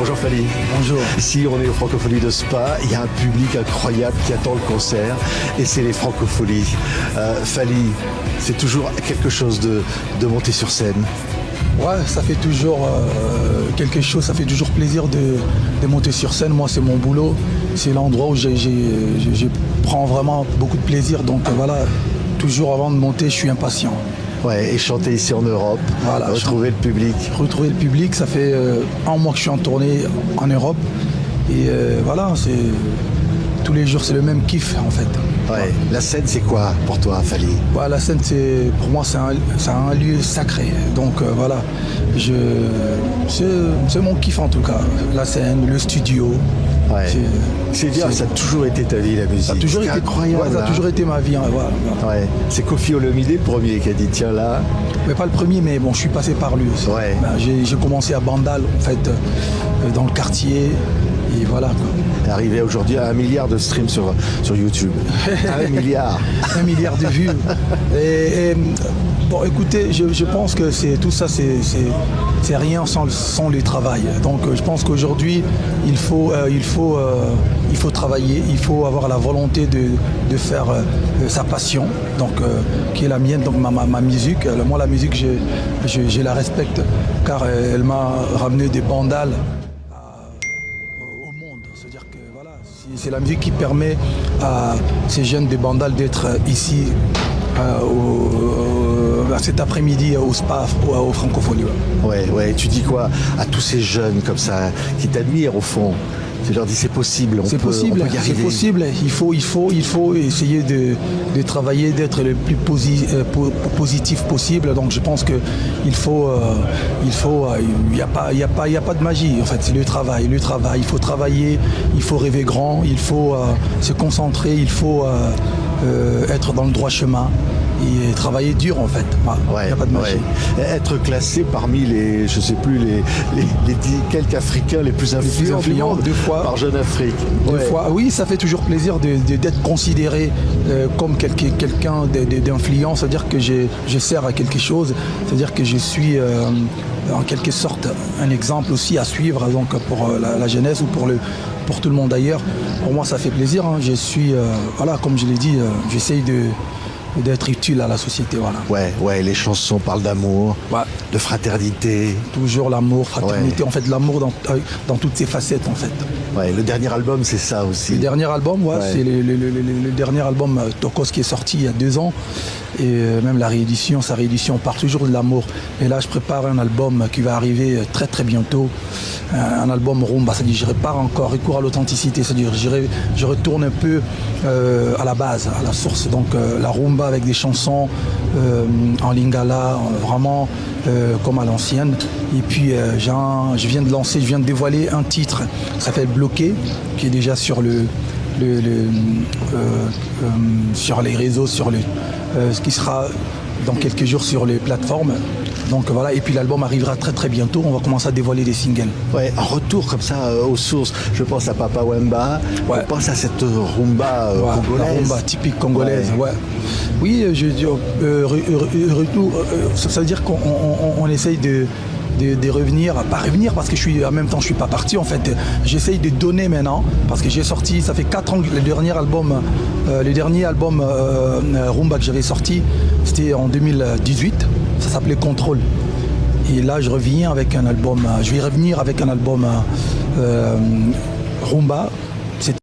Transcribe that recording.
Bonjour Fally. Bonjour. Ici, on est aux Francopholies de Spa. Il y a un public incroyable qui attend le concert et c'est les Francopholies. Fally, c'est toujours quelque chose de monter sur scène. Ouais, ça fait toujours quelque chose, ça fait toujours plaisir de monter sur scène. Moi, c'est mon boulot, c'est l'endroit où je prends vraiment beaucoup de plaisir. Donc voilà, toujours avant de monter, je suis impatient. Ouais, et chanter ici en Europe, Voilà, retrouver le public. Retrouver le public, ça fait un mois que je suis en tournée en Europe. Et voilà, tous les jours, c'est le même kiff en fait. Ouais. La scène, c'est quoi pour toi, Fally? Ouais, la scène, pour moi, c'est un lieu sacré. Donc voilà, c'est mon kiff en tout cas. La scène, le studio. Ouais. C'est bien, ça a toujours été ta vie, la musique. Ça a toujours été incroyable. Ouais, ça a toujours été ma vie. Hein, voilà. Ouais. C'est Kofi Olomide le premier qui a dit tiens là. Mais pas le premier, mais bon, je suis passé par lui aussi. Ouais. Ben, j'ai commencé à Bandal, en fait, dans le quartier. Et voilà. Arrivé aujourd'hui à 1 milliard de streams sur YouTube. 1 milliard. 1 milliard de vues. Bon, écoutez, je pense que tout ça, c'est rien sans le travail. Donc, je pense qu'aujourd'hui, il faut travailler, il faut avoir la volonté de faire sa passion, donc qui est la mienne, donc ma musique. Moi, la musique, je la respecte, car elle m'a ramené des bandales au monde. C'est-à-dire que voilà, c'est la musique qui permet à ces jeunes des bandales d'être ici cet après-midi au Spa, au Francopholies. Ouais, tu dis quoi à tous ces jeunes comme ça qui t'admirent au fond? Tu leur dis c'est possible, on peut y arriver. C'est possible. Il faut essayer de travailler, d'être le plus positif possible. Donc je pense que il y a pas de magie. En fait, c'est le travail. Il faut travailler, il faut rêver grand, il faut se concentrer, il faut être dans le droit chemin et travailler dur en fait. Il n'y a pas de magie. Ouais. Être classé parmi les, je sais plus, les quelques Africains les plus influents du monde, 2 fois par Jeune Afrique. Deux fois. Oui, ça fait toujours plaisir d'être considéré comme quelqu'un d'influent. C'est-à-dire que je sers à quelque chose. C'est-à-dire que je suis en quelque sorte un exemple aussi à suivre donc pour la jeunesse ou pour tout le monde d'ailleurs. Pour moi, ça fait plaisir. Hein. Je suis, voilà, comme je l'ai dit, j'essaye d'être utile à la société. Voilà. Ouais, les chansons parlent d'amour, de fraternité. Toujours l'amour, fraternité, en fait l'amour dans toutes ses facettes en fait. Ouais, le dernier album c'est ça aussi. Le dernier album, c'est le dernier album Tokos qui est sorti il y a 2 ans. Et même sa réédition part toujours de l'amour. Et là je prépare un album qui va arriver très très bientôt. Un album rumba, c'est-à-dire je répare encore, recours à l'authenticité, c'est-à-dire je retourne un peu à la base, à la source. Donc la rumba avec des chansons en lingala, vraiment comme à l'ancienne. Et puis je viens de dévoiler un titre qui s'appelle Bloqué, qui est déjà sur sur les réseaux, ce qui sera dans quelques jours sur les plateformes. Donc voilà, et puis l'album arrivera très très bientôt, on va commencer à dévoiler des singles. Ouais, un retour comme ça aux sources. Je pense à Papa Wemba, on pense à cette rumba congolaise. La rumba typique congolaise, Oui, je dis retour, ça veut dire qu'on essaye de revenir, pas revenir parce que en même temps je suis pas parti en fait. J'essaye de donner maintenant parce que j'ai sorti, ça fait 4 ans que le dernier album rumba que j'avais sorti, c'était en 2018, ça s'appelait Contrôle. Et là je vais revenir avec un album rumba